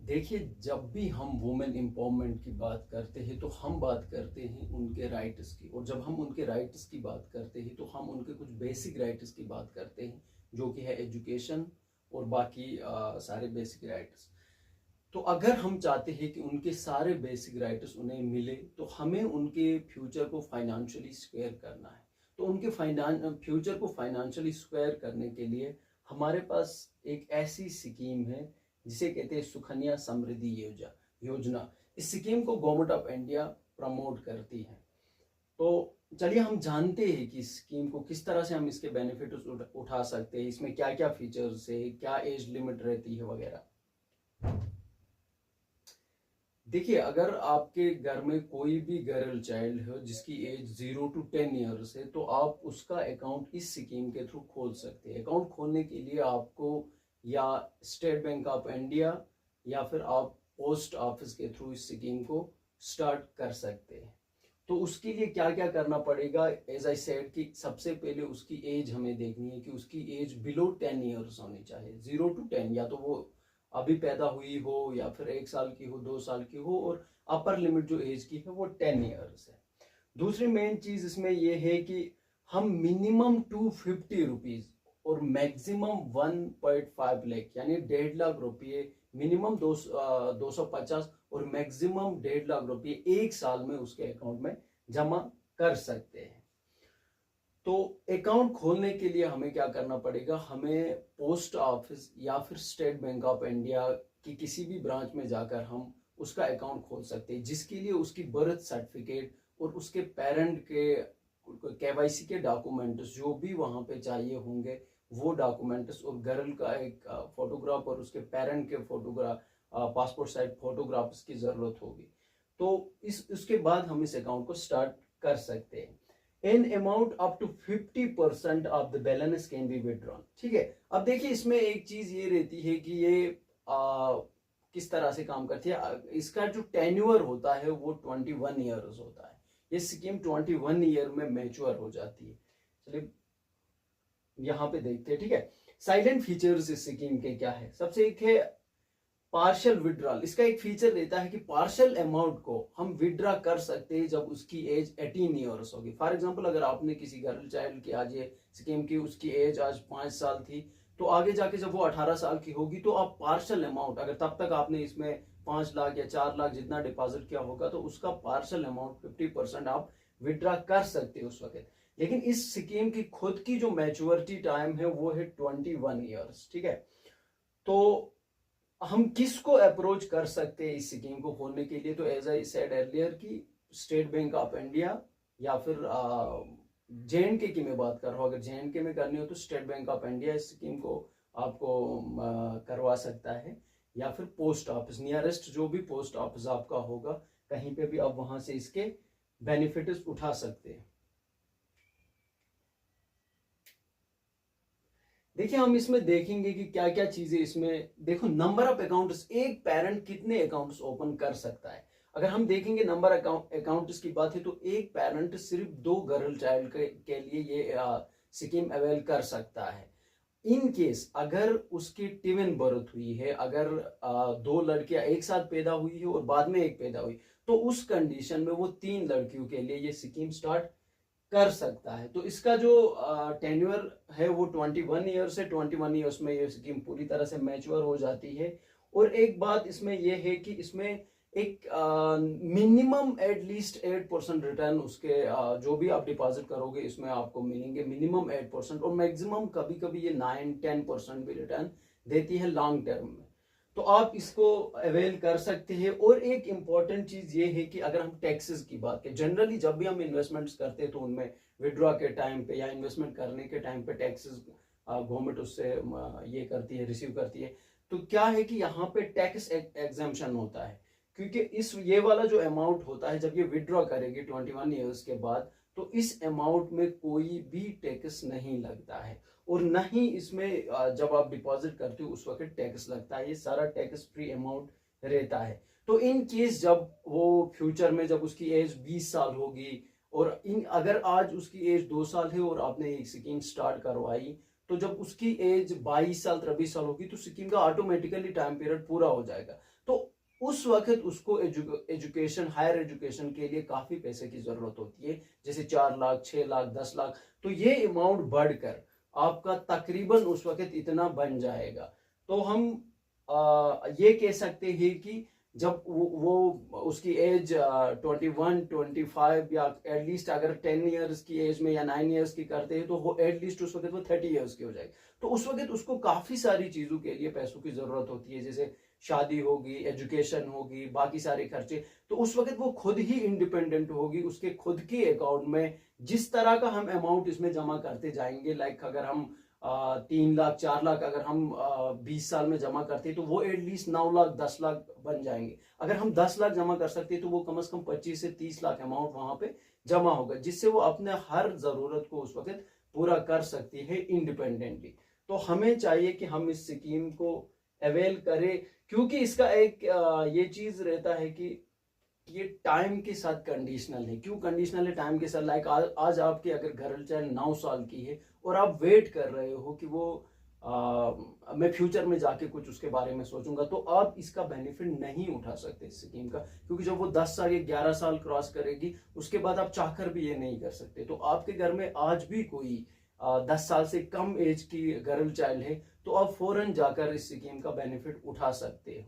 देखिए, जब भी हम वुमेन एम्पावरमेंट की बात करते हैं तो हम बात करते हैं उनके राइट्स की, और जब हम उनके राइट्स की बात करते हैं तो हम उनके कुछ बेसिक राइट्स की बात करते हैं, जो कि है एजुकेशन और बाकी सारे बेसिक राइट्स। तो अगर हम चाहते हैं कि उनके सारे बेसिक राइट्स उन्हें मिले, तो हमें उनके फ्यूचर को फाइनेंशियली सिक्योर करना है। तो उनके फ्यूचर को फाइनेंशियली सिक्योर करने के लिए हमारे पास एक ऐसी स्कीम है जिसे कहते हैं सुकन्या समृद्धि योजना। इस स्कीम को गवर्नमेंट ऑफ इंडिया प्रमोट करती है। तो चलिए हम जानते हैं कि इस स्कीम को किस तरह से हम इसके बेनिफिट्स उठा सकते हैं, इसमें क्या क्या फीचर्स है, क्या एज लिमिट रहती है वगैरह। देखिए, अगर आपके घर में कोई भी गर्ल चाइल्ड है जिसकी एज 0 to 10 ईयर्स है, तो आप उसका अकाउंट इस स्कीम के थ्रू खोल सकते हैं। अकाउंट खोलने के लिए आपको या स्टेट बैंक ऑफ इंडिया या फिर आप पोस्ट ऑफिस के थ्रू इस स्कीम को स्टार्ट कर सकते हैं। तो उसके लिए क्या क्या करना पड़ेगा, एज आई सेड कि सबसे पहले उसकी एज हमें देखनी है कि उसकी एज बिलो 10 ईयर्स होनी चाहिए। 0 to 10, या तो वो अभी पैदा हुई हो या फिर 1 साल की हो, 2 साल की हो, और अपर लिमिट जो एज की है वो 10 ईयर्स है। दूसरी मेन चीज इसमें यह है कि हम मिनिमम 250 रुपीज और मैक्सिमम 1.5 लाख यानी 1.5 लाख रुपये मिनिमम 250 और मैक्सिमम 1.5 लाख रुपये 1 साल में उसके अकाउंट में जमा कर सकते हैं। तो अकाउंट खोलने के लिए हमें क्या करना पड़ेगा, हमें पोस्ट ऑफिस या फिर स्टेट बैंक ऑफ इंडिया की किसी भी ब्रांच में जाकर हम उसका अकाउंट खोल सकते हैं, जिसके लिए उसकी बर्थ सर्टिफिकेट और उसके पेरेंट के केवाईसी के डॉक्यूमेंट्स जो भी वहां पे चाहिए होंगे वो डॉक्यूमेंट्स, और गर्ल का एक फोटोग्राफ और उसके पेरेंट के फोटोग्राफ, पासपोर्ट साइज फोटोग्राफ्स की जरूरत होगी। तो उसके बाद हम इस अकाउंट को स्टार्ट कर सकते हैं। An amount up to 50% of the balance can be withdrawn. ठीक है, अब देखिए इसमें एक चीज ये रहती है कि ये किस तरह से काम करती है। इसका जो टेन्योर होता है वो 21 ईयर्स होता है। ये स्कीम 21 ईयर में मैच्योर हो जाती है। चलिए यहां पे देखते हैं। ठीक है, साइलेंट फीचर्स इस स्कीम के क्या है। सबसे एक है पार्शियल विड्रॉल। इसका एक फीचर रहता है कि पार्शियल अमाउंट को हम विड्रॉ कर सकते हैं जब उसकी एज 18 ईयर्स होगी। फॉर एग्जांपल, अगर आपने किसी गर्ल चाइल्ड की आज ये स्कीम की, उसकी एज आज 5 साल थी, तो आगे जाके जब वो 18 साल की होगी तो आप पार्शियल अमाउंट, अगर तब तक आपने इसमें 5 लाख या 4 लाख जितना डिपॉजिट किया होगा, तो उसका पार्शियल अमाउंट 50% आप विड्रॉ कर सकते हैं उस वक्त। लेकिन इस स्कीम की खुद की जो मैच्योरिटी टाइम है वो है 21 ईयर्स। ठीक है, तो हम किसको अप्रोच कर सकते हैं इस स्कीम को खोलने के लिए। तो एज आई सेड अर्लियर की स्टेट बैंक ऑफ इंडिया या फिर JNK की मैं बात कर रहा हूँ। अगर JNK में करनी हो तो स्टेट बैंक ऑफ इंडिया इस स्कीम को आपको करवा सकता है, या फिर पोस्ट ऑफिस, नियरेस्ट जो भी पोस्ट ऑफिस आपका होगा कहीं पे भी आप वहां से इसके बेनिफिट्स उठा सकते हैं। देखिए, हम इसमें देखेंगे कि क्या क्या चीजें इसमें। देखो, नंबर ऑफ अकाउंट्स, एक पेरेंट कितने अकाउंट्स ओपन कर सकता है। अगर हम देखेंगे नंबर अकाउंट्स की बात है तो एक पेरेंट सिर्फ 2 गर्ल चाइल्ड के लिए ये स्कीम अवेल कर सकता है। इन केस अगर उसकी ट्विन बर्थ हुई है, अगर 2 लड़कियां एक साथ पैदा हुई है और बाद में एक पैदा हुई, तो उस कंडीशन में वो 3 लड़कियों के लिए ये स्कीम स्टार्ट कर सकता है। तो इसका जो टेन्योर है वो 21 ईयर्स है। 21 ईयर्स में ये स्कीम पूरी तरह से मैच्योर हो जाती है। और एक बात इसमें यह है कि इसमें एक मिनिमम एटलीस्ट 8% रिटर्न उसके जो भी आप डिपॉजिट करोगे इसमें आपको मिलेंगे, मिनिमम 8%, और मैक्सिमम कभी कभी ये 9-10% भी रिटर्न देती है लॉन्ग टर्म में। तो आप इसको अवेल कर सकते हैं। और एक इंपॉर्टेंट चीज ये है कि अगर हम टैक्सेस की बात करें, जनरली जब भी हम इन्वेस्टमेंट्स करते हैं तो उनमें विड्रॉ के टाइम पे या इन्वेस्टमेंट करने के टाइम पे टैक्सेस गवर्नमेंट उससे ये करती है, रिसीव करती है। तो क्या है कि यहाँ पे टैक्स एग्जाम्पशन होता है, क्योंकि इस ये वाला जो अमाउंट होता है जब ये विड्रॉ करेगी 21 ईयर्स के बाद, तो इस अमाउंट में कोई भी टैक्स नहीं लगता है, और न ही इसमें जब आप डिपॉजिट करते हो उस वक्त टैक्स लगता है। ये सारा टैक्स फ्री अमाउंट रहता है। तो इन केस जब वो फ्यूचर में जब उसकी एज 20 साल होगी, और अगर आज उसकी एज 2 साल है और आपने एक स्कीम स्टार्ट करवाई, तो जब उसकी एज 22 साल 23 साल होगी तो स्कीम का ऑटोमेटिकली टाइम पीरियड पूरा हो जाएगा। तो उस वक्त उसको एजुकेशन, हायर एजुकेशन के लिए काफी पैसे की जरूरत होती है, जैसे 4 लाख, 6 लाख, 10 लाख। तो ये अमाउंट बढ़कर आपका तकरीबन उस वक्त इतना बन जाएगा। तो हम ये कह सकते हैं कि जब वो उसकी एज 21, 25 या एटलीस्ट अगर 10 ईयर्स की एज में या 9 ईयर्स की करते हैं तो वो एटलीस्ट उस वक्त वो 30 ईयर्स की हो जाएगी। तो उस वक्त उसको काफी सारी चीजों के लिए पैसों की जरूरत होती है, जैसे शादी होगी, एजुकेशन होगी, बाकी सारे खर्चे। तो उस वक्त वो खुद ही इंडिपेंडेंट होगी, उसके खुद के अकाउंट में जिस तरह का हम अमाउंट इसमें जमा करते जाएंगे, लाइक अगर हम 3 लाख, 4 लाख अगर हम 20 साल में जमा करते तो वो एटलीस्ट 9 लाख, 10 लाख बन जाएंगे। अगर हम 10 लाख जमा कर सकते तो वो कम से कम 25 से 30 लाख अमाउंट वहां पे जमा होगा, जिससे वो अपने हर जरूरत को उस वक्त पूरा कर सकती है इंडिपेंडेंटली। तो हमें चाहिए कि हम इस स्कीम को अवेल करें, क्योंकि इसका एक ये चीज रहता है कि ये टाइम के साथ कंडीशनल है। क्यों कंडीशनल है टाइम के साथ? लाइक आज आपकी अगर गर्ल चाइल्ड 9 साल की है और आप वेट कर रहे हो कि वो मैं फ्यूचर में जाके कुछ उसके बारे में सोचूंगा, तो आप इसका बेनिफिट नहीं उठा सकते इस स्कीम का, क्योंकि जब वो 10 साल या 11 साल क्रॉस करेगी उसके बाद आप चाहकर भी ये नहीं कर सकते। तो आपके घर में आज भी कोई 10 साल से कम एज की गर्ल चाइल्ड है तो आप फौरन जाकर इस स्कीम का बेनिफिट उठा सकते हो।